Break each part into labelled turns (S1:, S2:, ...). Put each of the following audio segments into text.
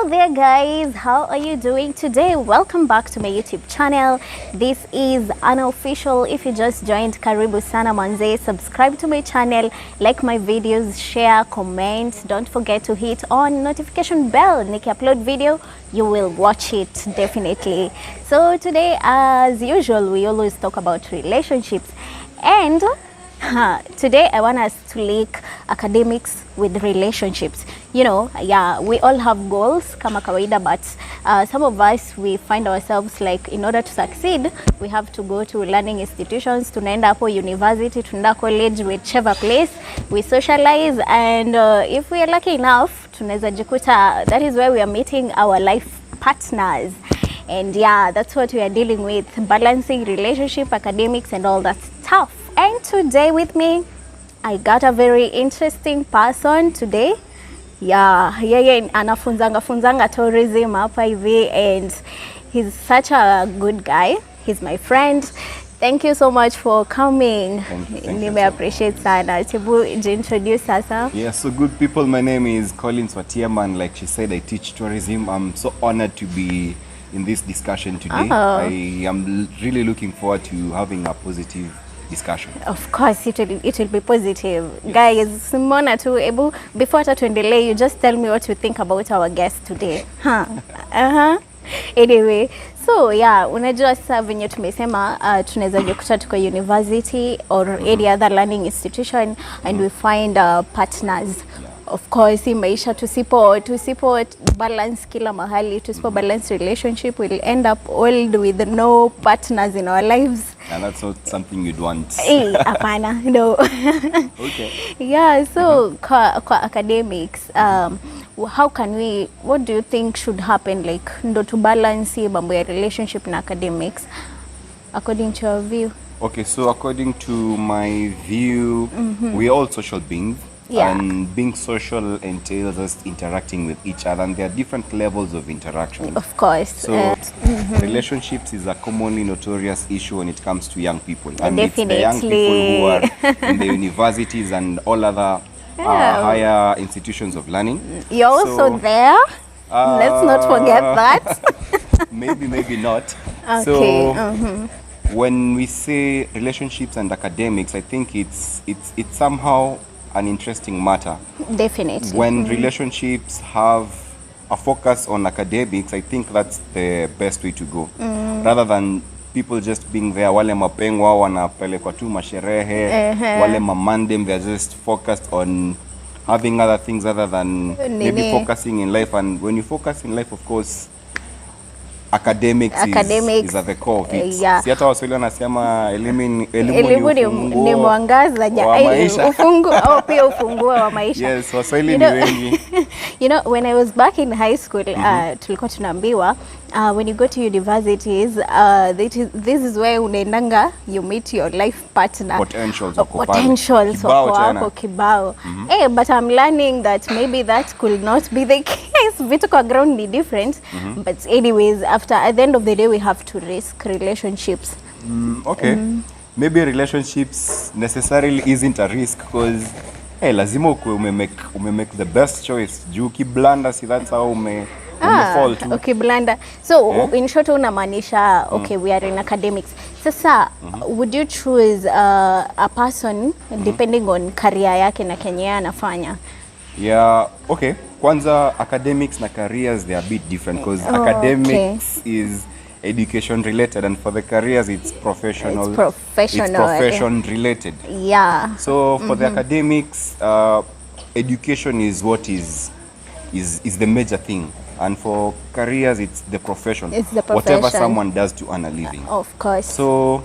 S1: Hello there guys, how are you doing today? Welcome back to my YouTube channel. This is unofficial. If you just joined, karibu sana manze. Subscribe to my channel, like my videos, share, comment. Don't forget to hit on notification bell. Niki upload video, you will watch it definitely. So today, as usual, we always talk about relationships, and today I want us to link academics with relationships. You know, yeah, we all have goals kama kawaida, but some of us, we find ourselves like, in order to succeed, we have to go to learning institutions, tunaenda hapo university, tunaenda college, whichever place, we socialize, and if we are lucky enough, tunaweza jikuta that is where we are meeting our life partners. And yeah, that's what we are dealing with, balancing relationship, academics, and all that stuff. And today with me, I got a very interesting person today. Yeah, anafunzanga tourism hapa hivi, and he's such a good guy. He's my friend. Thank you so much for coming.
S2: Thank
S1: you appreciate sana. Tibu, introduce sasa.
S2: Yeah, so good people, my name is Collins Watiema, and like she said, I teach tourism. I'm so honored to be in this discussion today. I am really looking forward to having a positive discussion.
S1: Of course, it will be positive. Yes. Guys, Simona tu, ebu, before hata tuendelee, you just tell me what you think about our guest today. Anyway, so yeah, unajua sasa venye tumesema tunaweza jikuta tuko university or any other learning institution, and we find partners. Of course, in maisha tusipo balance kila mahali, tusipo balance relationship, we'll end up old with no partners in our lives.
S2: And that's not something you'd want.
S1: Apana, no.
S2: Okay.
S1: Yeah, so kwa academics, how can we, what do you think should happen, like, ndo to balance mambo ya relationship na academics, according to your view?
S2: Okay, so according to my view, we are all social beings.
S1: Yeah.
S2: And being social entails us interacting with each other, and there are different levels of interaction.
S1: Of course.
S2: So relationships is a commonly notorious issue when it comes to young people. And
S1: Definitely.
S2: It's the young people who are in the universities and all other higher institutions of learning.
S1: You're also there. Let's not forget that.
S2: maybe not.
S1: Okay.
S2: So when we say relationships and academics, I think it's somehow an interesting matter.
S1: Definitely.
S2: When relationships have a focus on academics, I think that's the best way to go. Rather than people just being there, wale mapengwa wanapelekwa tu masherehe, wale mamandem, they're just focused on having other things other than maybe focusing in life. And when you focus in life, of course, academics is at the core of it.
S1: Yeah.
S2: Si hata Waswahili wanasema elimu
S1: ni mwangaza pia ufunguo wa maisha.
S2: Yes, Waswahili ni wengi.
S1: You know, when I was back in high school, tulikuwa tunaambiwa when you go to universities, this is where unaendanga, you meet your life partner.
S2: Potentials
S1: wako kibao. Hey, but I'm learning that maybe that could not be the case. Vitu kwa ground ni different. But anyways, at the end of the day, we have to risk relationships.
S2: Okay. Maybe relationships necessarily isn't a risk, because lazima umemake the best choice. Juu kiblanda, see, that's how fall too.
S1: Okay, blanda. So in short, unamaanisha, okay, we are in academics. Sasa, would you choose a person depending on career yake na kenye anafanya?
S2: Yeah, okay. Kwanza, academics na careers, they are a bit different, because academics is education related, and for the careers it's professional. It's profession related.
S1: Yeah.
S2: So for the academics, education is what is the major thing. And for careers, it's the profession.
S1: It's the profession.
S2: Whatever someone does to earn a living.
S1: Of course.
S2: So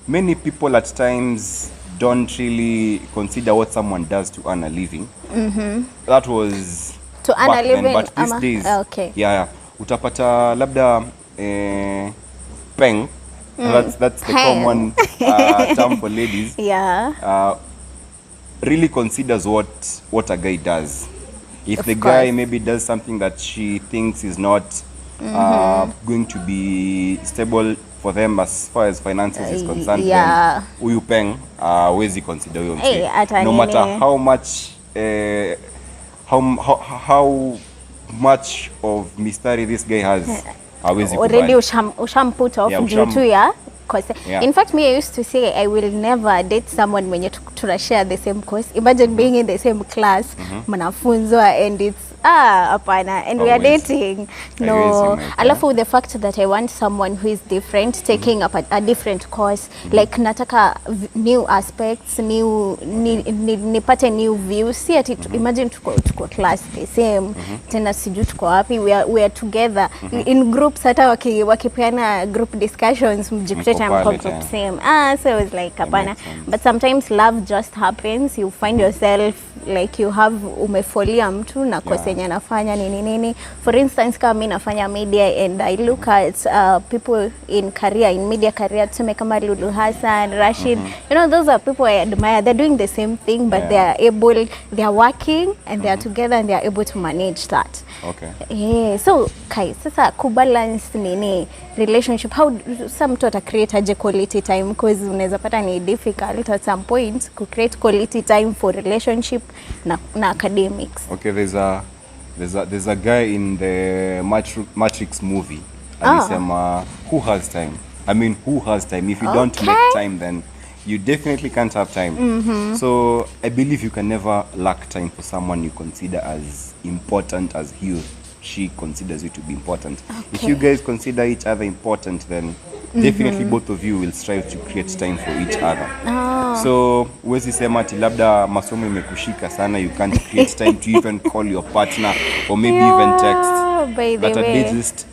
S2: many people at times don't really consider what someone does to earn a living. That was
S1: to earn a living,
S2: but these days, yeah, utapata labda peng. That's the common term for ladies.
S1: Yeah.
S2: Really considers what a guy does. If the guy maybe does something that she thinks is not going to be stable for them as far as finances is concerned, then uyu peng wezi consider huyo mse. No matter how much how much of mistari this guy has, hawezi
S1: already
S2: kubali.
S1: usham put off
S2: Yeah,
S1: due to ya course.
S2: Yeah.
S1: In fact, me, I used to say I will never date someone when you share the same course. Imagine being in the same class, mnafunzwa, and it's apana, and we are dating. No, alafu the fact that I want someone who is different, taking up a different course, like nataka new aspects, nipate new views. See at it, imagine tuko class the same, tena siju tuko wapi, we are together in groups, hata wakipeana group discussions mjikuteta mko group same. So it was like apana, but sometimes love just happens. You find yourself like you have umefolia mtu na kosa yenye anafanya nini. For instance, kama mimi nafanya media and I look at people in media career, tuseme kama Lulu Hassan, Rashid, you know, those are people I admire. They're doing the same thing, but they are working and they are together and they are able to manage that.
S2: Okay.
S1: So Kai, sasa kubalance nini relationship, how some mtu ata create aje quality time, because unaweza pata ni difficult at some point to create quality time for relationship na academics.
S2: Okay, there's a guy in the Matrix movie. Alisema, who has time? I mean, who has time? If you don't make time, then you definitely can't have time. So I believe you can never lack time for someone you consider as important as she considers you to be important. If you guys consider each other important, then definitely both of you will strive to create time for each other. So huwezi sema ati labda masomo imekushika sana, you can't create time to even call your partner or maybe even text. But a day just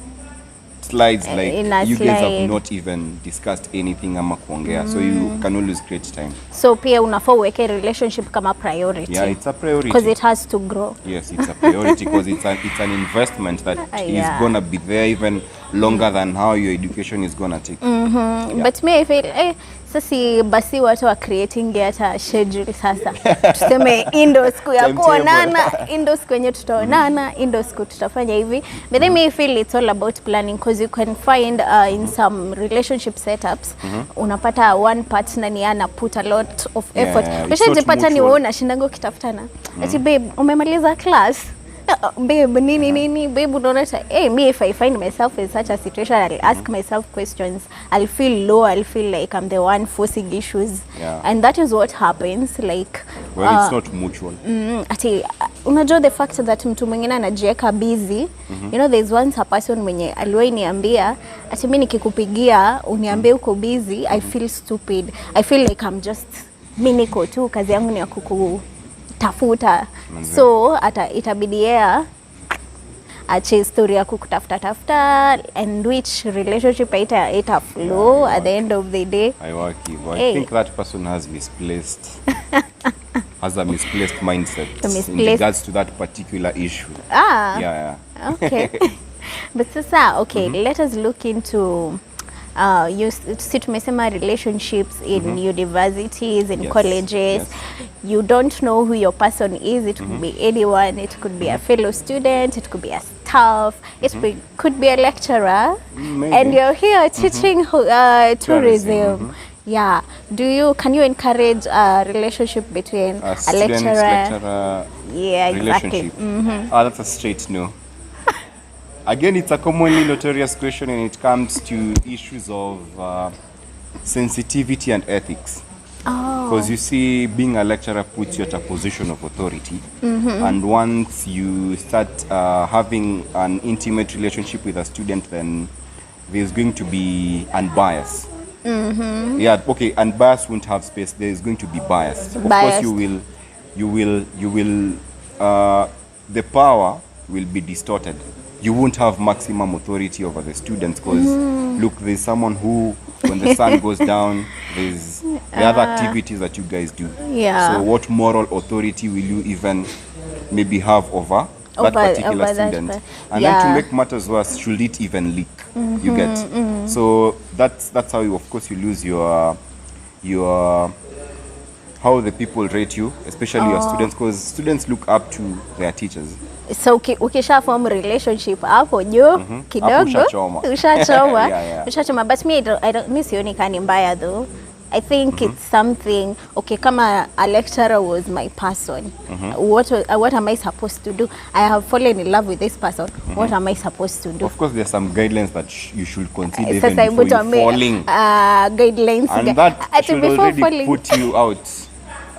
S2: slides like you guys have not even discussed anything ama kuongea. So you can always create time.
S1: So pia unafaa uweke relationship kama priority.
S2: Yeah, it's a priority.
S1: Because it has to grow.
S2: Yes, it's a priority because it's an investment that is gonna be there even longer than how your education is gonna take.
S1: But me I feel sasi basi watu wa creating hata schedule sasa. Tuseme indo siku ya kuonana, indo siku yenye tutaonana, indo siku tutafanya hivi. But then I feel it's all about planning, because you can find in some relationship setups unapata one partner ni ana put a lot of effort. Ushajipata ni wewe unashindango kitafutana. Ati babe, umemaliza class? Babe, nini, babe, unaona me, if I find myself in such a situation, I'll ask myself questions. I'll feel low. I'll feel like I'm the one forcing issues. And that is what happens. Like,
S2: well, it's not mutual.
S1: Ati, unajua the fact that mtu mwingine anajiweka busy. You know, there's once a person mwenye aliwahi niambia, ati mimi nikikupigia uniambie uko busy, I feel stupid. I feel like I'm just niko tu, kazi yangu ni ya tafuta. So itabidi ache story ya kukutafuta and which relationship ita flow at the end of the day.
S2: I think that person has a misplaced mindset in regards to that particular issue.
S1: Okay. But sasa, let us look into tumesema relationships in universities, in colleges. You don't know who your person is. It could be anyone. It could be a fellow student. It could be a staff. It could be a lecturer.
S2: Maybe.
S1: And you're here teaching tourism. Yeah. Can you encourage a relationship between a lecturer? Yeah, exactly.
S2: That's a straight no. Again, it's a commonly notorious question when it comes to issues of sensitivity and ethics. Because you see, being a lecturer puts you at a position of authority. And once you start having an intimate relationship with a student, then there's going to be unbiased. Yeah, okay, unbiased won't have space. There's going to be bias. Of course, you will, the power will be distorted. You won't have maximum authority over the students because look, there's someone who, when the sun goes down, there's the other activities that you guys do. So what moral authority will you even maybe have over that particular student? And then to make matters worse, should it even leak? You get? So that's how you, of course, you lose your how the people rate you, especially your students, because students look up to their teachers.
S1: So ukisha form relationship hapo juu kidogo ushachoma. Ushachoma. But me sioni kani mbaya though. I think it's something, okay, kama a lecturer was my person, what am I supposed to do? I have fallen in love with this person. What am I supposed to do?
S2: Of course, there's some guidelines that you should consider even
S1: Sasa
S2: before you falling.
S1: Guidelines.
S2: And that should already put you out.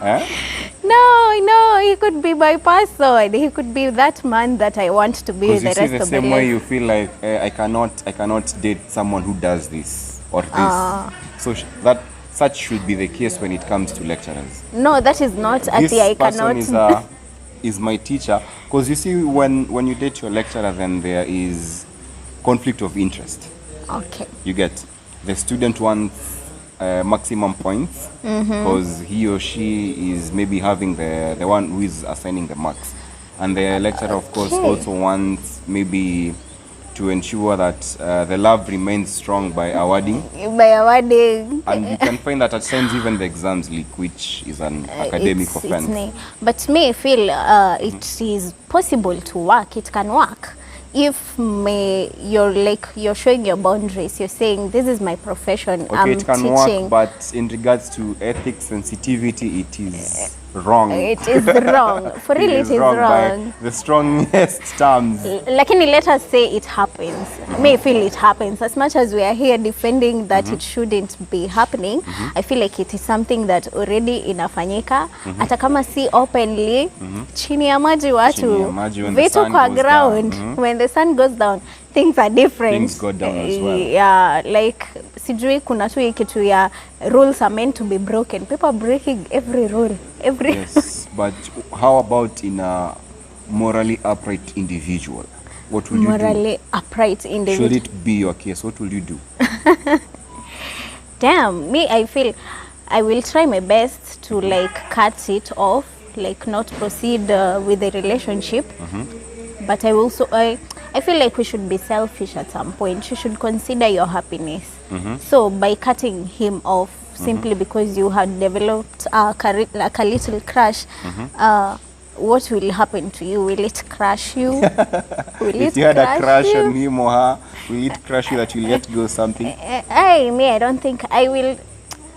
S2: Eh?
S1: No, he could be my person. He could be that man that I want to be with the rest of the life.
S2: Because you see the same way you feel like I cannot date someone who does this or this. So such should be the case when it comes to lecturers.
S1: No, that is not.
S2: This person is my teacher. Because you see, when you date your lecturer, then there is conflict of interest.
S1: Okay.
S2: You get the student wants maximum points because he or she is maybe having the one who is assigning the marks, and the lecturer of course also wants maybe to ensure that the love remains strong by awarding. And you can find that at times even the exams leak, which is an academic offense.
S1: But me, I feel it is possible to work. It can work if you're showing your boundaries. You're saying this is my profession.
S2: Okay,
S1: I'm
S2: it can
S1: teaching.
S2: work, but in regards to ethics, sensitivity, it is wrong.
S1: It is wrong. For real, it is wrong.
S2: By the strongest terms.
S1: Lakini let us say it happens. I may feel it happens. As much as we are here defending that it shouldn't be happening, I feel like it is something that already inafanyika. Hata kama si openly, chini ya maji watu, vitu kwa ground. When the sun goes down, things are different.
S2: Things go down as well.
S1: Yeah, like sijui kuna tu hii kitu ya rules are meant to be broken. People are breaking every rule.
S2: Yes, but how about in a morally upright individual? What will you do?
S1: Morally upright individual.
S2: Should it be your case? What will you do?
S1: Damn, me, I feel I will try my best to like cut it off, like not proceed with the relationship. But I also I feel like we should be selfish at some point. You should consider your happiness. So by cutting him off simply because you had developed like a little crush, what will happen to you? Will it crush you?
S2: If you had a crush on him or her, will it crush you that you let go something?
S1: I don't think I will.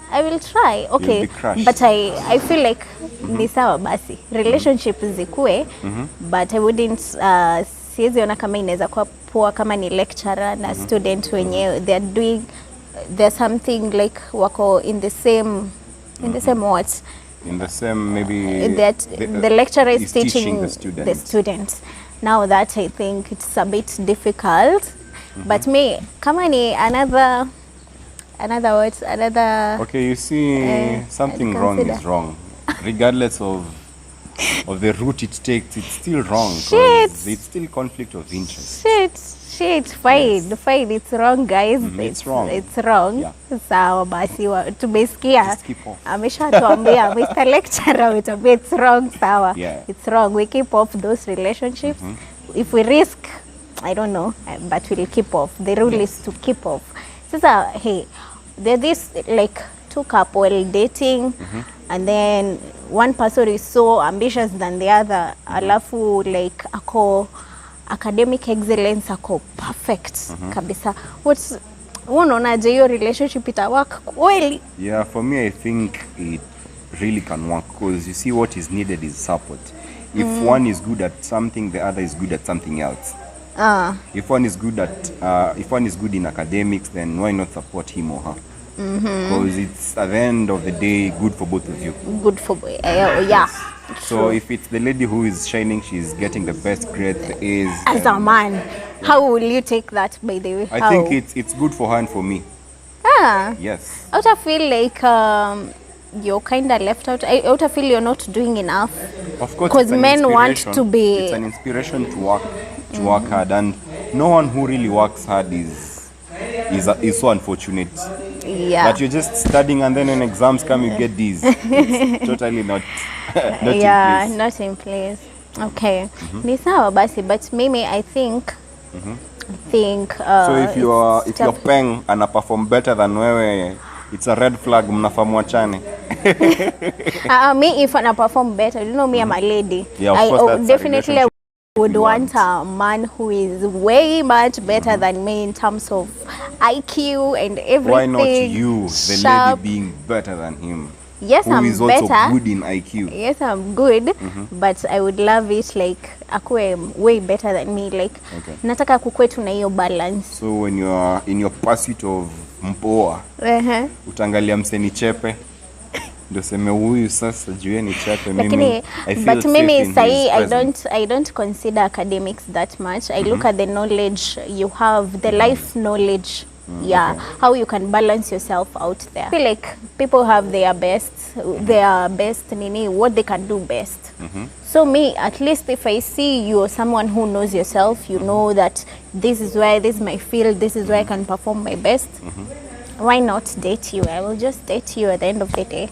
S1: I will try. Okay, but I feel like ni sawa basi relationship zikue, but I wouldn't siwezi ona kama inaweza kuwa poa kama ni lecturer na student wenyewe there's something like wako in the same what?
S2: In the same maybe
S1: that the lecturer is teaching
S2: the
S1: students. Now that I think it's a bit difficult, but me kama ni another
S2: okay, you see something wrong is wrong regardless of the route it takes. It's still wrong because it's still conflict of interest. Fine, it's wrong guys.
S1: It's wrong.
S2: Yeah.
S1: Sawa basi tumesikia
S2: ameshatuambia
S1: Mr. Lecturer it's wrong. Sawa.
S2: Yeah.
S1: It's wrong. We keep off those relationships. If we risk, I don't know, but we'll keep off. The rule is to keep off. Sasa hey, there's this like two couple dating and then one person is so ambitious than the other, alafu like ako academic excellence ako perfect kabisa. Unaonaje hiyo relationship ita work kweli?
S2: Yeah, for me I think it really can work because you see what is needed is support. If one is good at something, the other is good at something else. If one is good in academics, then why not support him or her? Because it's at the end of the day good for both of you.
S1: Good for yeah.
S2: So if it's the lady who is shining, she's getting the best grades, the A's.
S1: As a man, how will you take that, by the way?
S2: I think it's good for her and for me. Yes.
S1: I would feel like you're kind of left out. I would feel you're not doing enough.
S2: Of course,
S1: because men want to be.
S2: It's an inspiration to work hard, and no one who really works hard is so unfortunate.
S1: Yeah.
S2: That you're just studying and then when exams come you get these. It's totally not
S1: yeah,
S2: in place.
S1: not in place. Okay. Ni sawa basi, but maybe I think
S2: so if your peng ana perform better than wewe, it's a red flag, mnafaa muachane.
S1: Me if I perform better, you know me I'm a lady.
S2: Yeah, of course, that's
S1: definitely would want a man who is way much better than me in terms of IQ and everything.
S2: Why not you, the
S1: sharp.
S2: lady, being better than him?
S1: Yes,
S2: who
S1: I'm
S2: is also
S1: better.
S2: good in IQ.
S1: Yes, I'm good, but I would love it like akue way better than me. Like nataka kukue tu na hiyo balance.
S2: So when you are in your pursuit of mpoa, utangalia mseni chepe, ndio seme huyu sasa jueni chepe mimi.
S1: But mimi say I don't consider academics that much. I look at the knowledge you have, the life knowledge. How you can balance yourself out there. I feel like people have their best nini, what they can do best. So me, at least if I see you're someone who knows yourself, you know that this is my field, this is where I can perform my best, why not date you? I will just date you at the end of the day.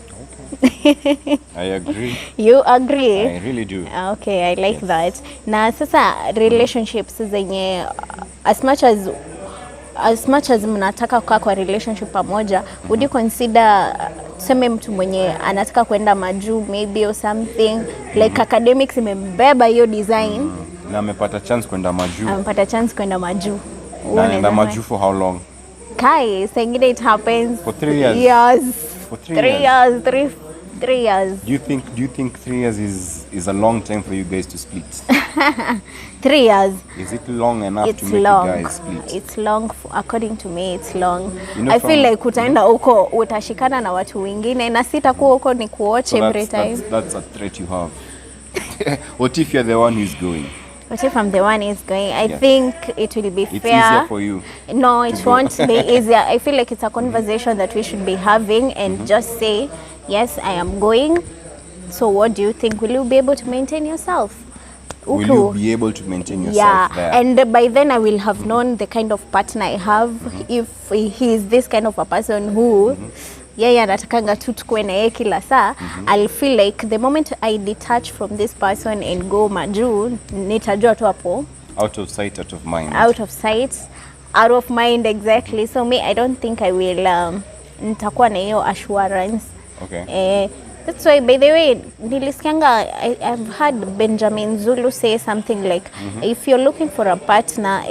S2: Okay. I agree.
S1: You agree?
S2: I really do.
S1: Okay, I like that. Na sasa relationships zenye as much as mnataka kukaa kwa relationship pamoja, would you consider tuseme mtu mwenye anataka kwenda majuu maybe or something like academics imembeba hiyo design
S2: na amepata chance kwenda majuu.
S1: Na
S2: majuu for how long?
S1: Kai, saying it happens
S2: for 3 years.
S1: Yes.
S2: For 3 years.
S1: 3 years.
S2: Do you think 3 years is a long time for you guys to split?
S1: 3 years.
S2: Is it long enough
S1: it's
S2: to make
S1: long.
S2: you guys split?
S1: It's long, according to me, it's long.
S2: You know,
S1: I feel like utaenda huko utashikana na watu wengine na sitakuwa huko ni kuwatch every time.
S2: That's a threat you have. What if you're the one who's going?
S1: What if I'm the one who's going? I think it will be fair.
S2: It's easier for you.
S1: No, it won't be easier. I feel like it's a conversation that we should be having and just say, yes, I am going. So what do you think? Will you be able to maintain yourself?
S2: Will you be able to maintain yourself there?
S1: And by then I will have known the kind of partner I have. If he is this kind of a person who yeye anatakanga tu tukue na yeye kila saa, I'll feel like the moment I detach from this person and go majuu, nitajua tu hapo.
S2: Out of sight, out of mind.
S1: Out of sight, out of mind, exactly. So me, I don't think I will nitakuwa na hiyo assurance.
S2: Okay.
S1: That's why, by the way, nilisikianga, I've heard Benjamin Zulu say something like, if you're looking for a partner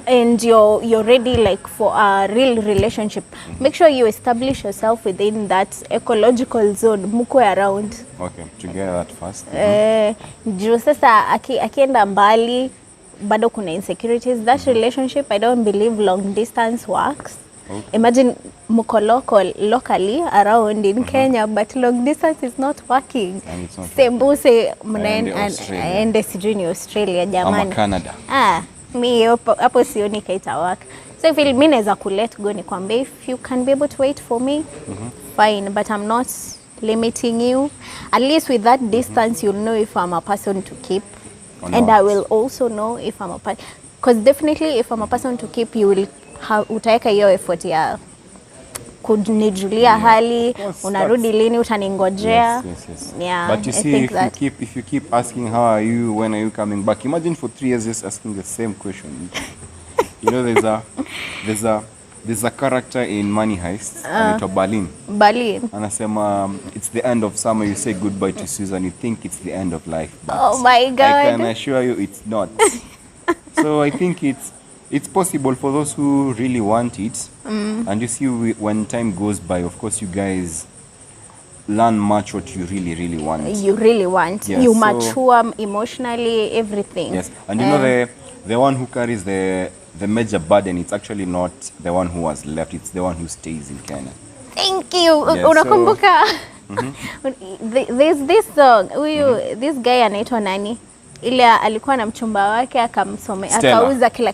S1: and you're ready like for a real relationship, make sure you establish yourself within that ecological zone, mukwe around.
S2: Okay, together that first.
S1: Juu sasa akienda mbali, bado kuna insecurities. That relationship, I don't believe long distance works. Okay. Imagine muko locally around in Kenya, but long distance is not working. Sembuse mnaende sijui ni Australia jamani.
S2: Ama Canada.
S1: Mi hapo sioni kaita work. So if mi naweza kulet go nikwambie, if you can be able to wait for me, fine, but I'm not limiting you. At least with that distance, you'll know if I'm a person to keep. And I will also know if I'm a person, because definitely if I'm a person to keep, you will utaweka hiyo effort ya kunijulia hali, unarudi lini, utaningojea.
S2: Yes.
S1: Yeah,
S2: but you see, if you keep asking how are you, when are you coming back, imagine for 3 years just asking the same question. You know, there's a character in Money Heist, anaitwa Berlin. Anasema it's the end of summer, you say goodbye to Susan, you think it's the end of life. But
S1: oh my God.
S2: I can assure you it's not. So I think it's possible for those who really want it. And you see, when time goes by, of course, you guys learn much what you really want.
S1: Yes, you mature emotionally, everything.
S2: Yes, and you know the one who carries the major burden, it's actually not the one who was left, it's the one who stays in Kenya.
S1: Thank you. Unakumbuka? There's this song, this guy anaitwa nani? Ile alikuwa na mchumba wake akamsomea akauza kila.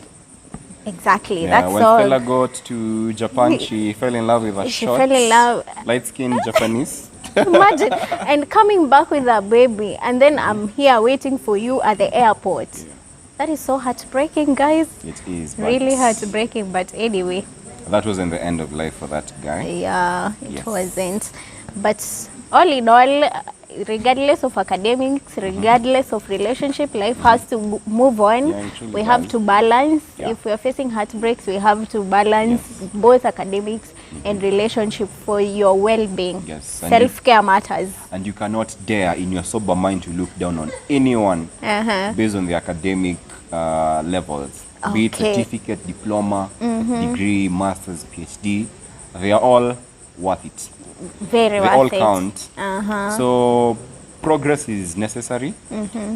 S1: Exactly, that's
S2: when
S1: all.
S2: When Stella got to Japan, she fell in love with a light-skinned Japanese.
S1: Imagine, and coming back with a baby, and then I'm here waiting for you at the airport. Yeah. That is so heartbreaking, guys.
S2: It is.
S1: Really heartbreaking, but anyway.
S2: That wasn't the end of life for that guy.
S1: Yeah, it wasn't. But all in all, regardless of academics, regardless of relationship, life has to move on. We have to balance. If we are facing heartbreaks, we have to balance both academics and relationship for your well-being.
S2: Yes.
S1: Self-care matters.
S2: And you cannot dare in your sober mind to look down on anyone based on the academic levels. be it
S1: Okay.
S2: certificate, diploma, degree, master's, PhD, they are all worth it.
S1: Very
S2: They all
S1: worth it.
S2: count. So progress is necessary.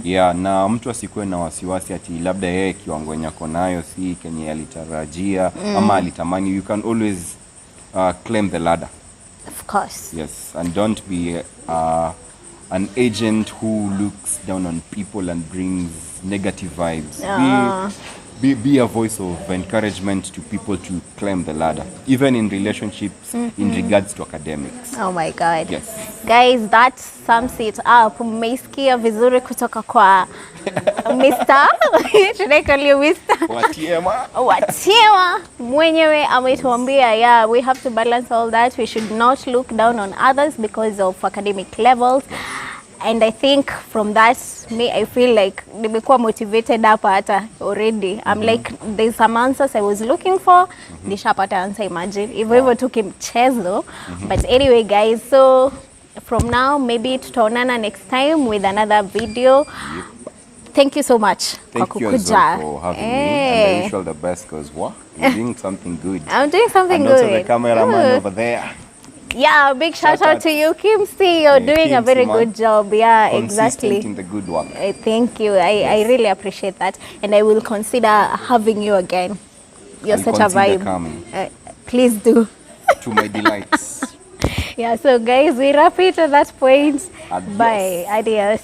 S2: Yeah, na mtu asikuwe na wasiwasi ati labda yeye kiwango yenye ako nayo si kenye alitarajia ama alitamani. You can always climb the ladder.
S1: Of course.
S2: Yes, and don't be an agent who looks down on people and brings negative vibes. Be a voice of encouragement to people to climb the ladder, even in relationships, in regards to academics.
S1: Oh my God.
S2: Yes.
S1: Guys, that sums it up. Mmeisikia vizuri kutoka kwa Mr. Should I call you Mr.? Watiema mwenyewe ametuambia, yeah, we have to balance all that. We should not look down on others because of academic levels. And I think from that, I feel like nimekuwa motivated hapa hata already. I'm like, there's some answers I was looking for. Nishapata answer, imagine. Hivyo tu kimchezo. But anyway, guys, so from now, maybe tutaonana next time with another video. Thank you so much.
S2: Thank you as well for having me. And I wish you all the best because you're doing something good.
S1: I'm doing something
S2: and
S1: good.
S2: And also the cameraman over there.
S1: Yeah, big shout out to you, Kimsey. You're doing a very good job. Yeah, exactly.
S2: In the good work.
S1: Thank you. I really appreciate that. And I will consider having you again. You're such a vibe.
S2: Coming.
S1: Please do.
S2: To my delights.
S1: Yeah, so guys, we wrap it at that point.
S2: Adios.
S1: Bye. Adios.